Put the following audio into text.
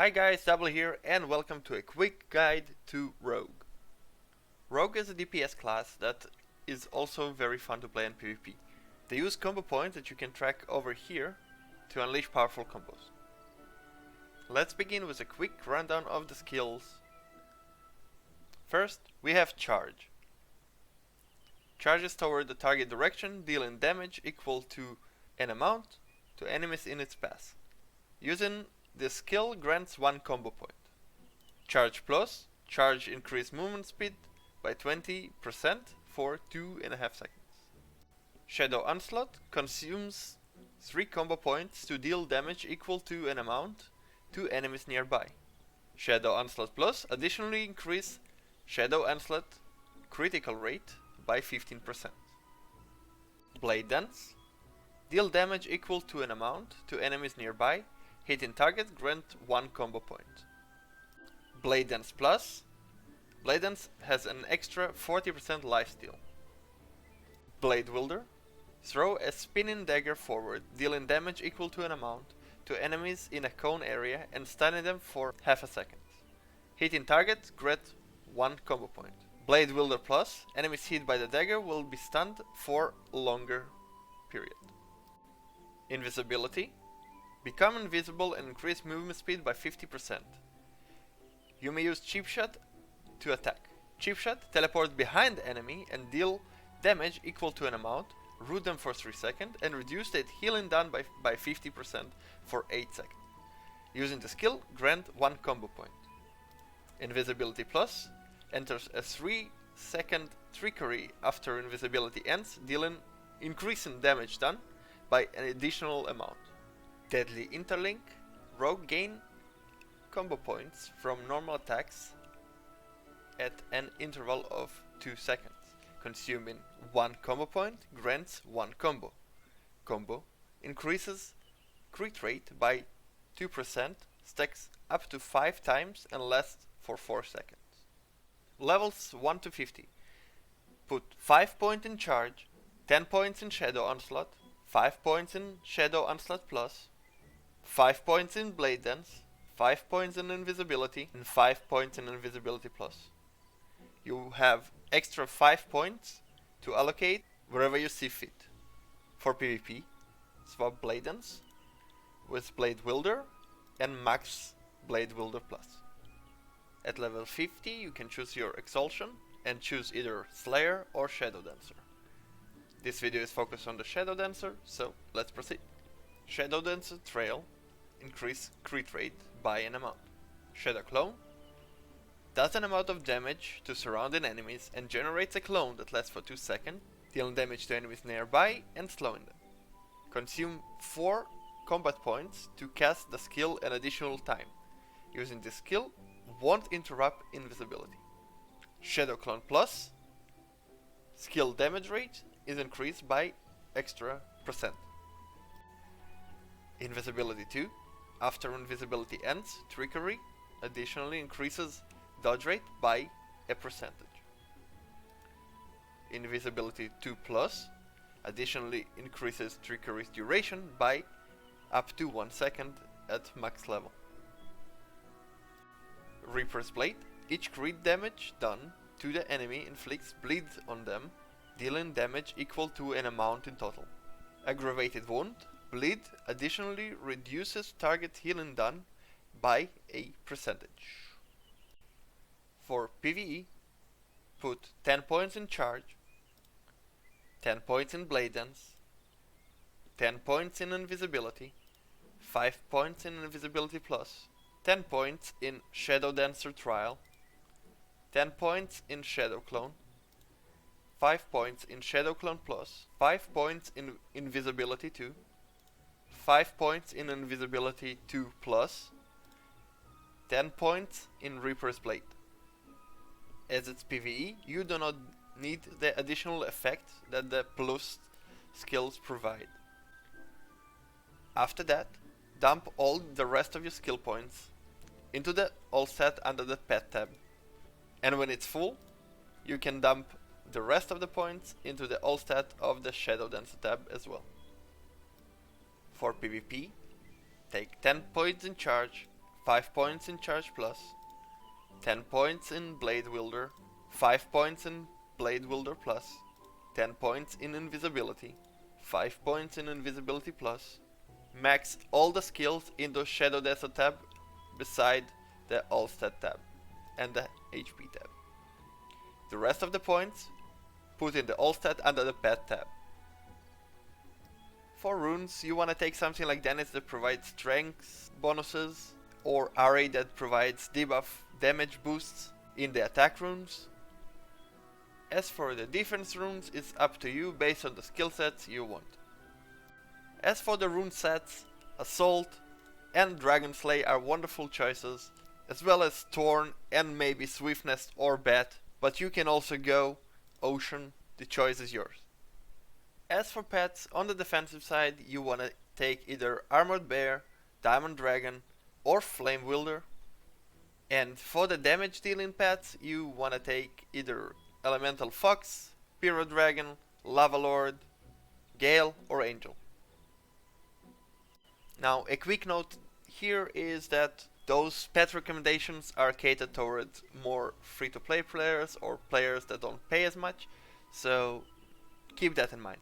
Hi guys, Double here and welcome to a quick guide to Rogue. Rogue is a DPS class that is also very fun to play in PvP. They use combo points that you can track over here to unleash powerful combos. Let's begin with a quick rundown of the skills. First, we have Charge. Charges toward the target direction, dealing damage equal to an amount to enemies in its path. Using this skill grants 1 combo point. Charge Plus, charge increase movement speed by 20% for 2.5 seconds. Shadow Onslaught consumes 3 combo points to deal damage equal to an amount to enemies nearby. Shadow Onslaught Plus additionally increase Shadow Onslaught critical rate by 15%. Blade Dance, deal damage equal to an amount to enemies nearby. Hitting target grant 1 combo point. Blade Dance Plus. Blade Dance has an extra 40% lifesteal. Blade Wielder. Throw a spinning dagger forward, dealing damage equal to an amount to enemies in a cone area and stunning them for half a second. Hitting target grant 1 combo point. Blade Wielder Plus. Enemies hit by the dagger will be stunned for a longer period. Invisibility. Become invisible and increase movement speed by 50%. You may use Cheap Shot to attack. Cheap Shot teleport behind the enemy and deal damage equal to an amount, root them for 3 seconds, and reduce the healing done by 50% for 8 seconds. Using the skill, grant 1 combo point. Invisibility Plus enters a 3-second trickery after invisibility ends, increasing damage done by an additional amount. Deadly Interlink. Rogue gain combo points from normal attacks at an interval of 2 seconds. Consuming 1 combo point grants 1 combo. Combo increases crit rate by 2%, stacks up to 5 times and lasts for 4 seconds. Levels 1 to 50. Put 5 points in Charge, 10 points in Shadow Onslaught, 5 points in Shadow Onslaught Plus, 5 points in Blade Dance, 5 points in Invisibility, and 5 points in Invisibility Plus. You have extra 5 points to allocate wherever you see fit. For PvP, swap Blade Dance with Blade Wielder and max Blade Wielder Plus. At level 50 you can choose your Exaltation and choose either Slayer or Shadowdancer. This video is focused on the Shadowdancer, so let's proceed. Shadowdancer Trail increase crit rate by an amount. Shadow Clone does an amount of damage to surrounding enemies and generates a clone that lasts for 2 seconds, dealing damage to enemies nearby and slowing them. Consume 4 combat points to cast the skill an additional time. Using this skill won't interrupt invisibility. Shadow Clone Plus skill damage rate is increased by extra %. Invisibility 2. After invisibility ends, Trickery additionally increases dodge rate by a percentage. Invisibility 2 Plus additionally increases Trickery's duration by up to 1 second at max level. Reaper's Blade. Each crit damage done to the enemy inflicts bleed on them, dealing damage equal to an amount in total. Aggravated Wound. Bleed additionally reduces target healing done by a percentage. For PvE, put 10 points in Charge, 10 points in Blade Dance, 10 points in Invisibility, 5 points in Invisibility Plus, 10 points in Shadowdancer Trial, 10 points in Shadow Clone, 5 points in Shadow Clone Plus, 5 points in Invisibility 2, 5 points in Invisibility 2 Plus, 10 points in Reaper's Blade. As it's PvE, you do not need the additional effect that the plus skills provide. After that, dump all the rest of your skill points into the all set under the pet tab. And when it's full, you can dump the rest of the points into the all stat of the Shadowdancer tab as well. For PvP, take 10 points in Charge, 5 points in Charge Plus, 10 points in Blade Wielder, 5 points in Blade Wielder Plus, 10 points in Invisibility, 5 points in Invisibility Plus. Max all the skills in the Shadowdancer tab beside the All Stat tab and the HP tab. The rest of the points put in the All Stat under the Pet tab. For runes, you wanna take something like Dennis that provides strength bonuses, or Ari that provides debuff damage boosts in the attack runes. As for the defense runes, it's up to you based on the skill sets you want. As for the rune sets, Assault and Dragon Slay are wonderful choices, as well as Torn and maybe Swiftness or Bat, but you can also go Ocean, the choice is yours. As for pets, on the defensive side you wanna take either Armored Bear, Diamond Dragon or Flame Wielder. And for the damage dealing pets you wanna take either Elemental Fox, Pyro Dragon, Lava Lord, Gale or Angel. Now a quick note here is that those pet recommendations are catered towards more free-to-play players or players that don't pay as much, so keep that in mind.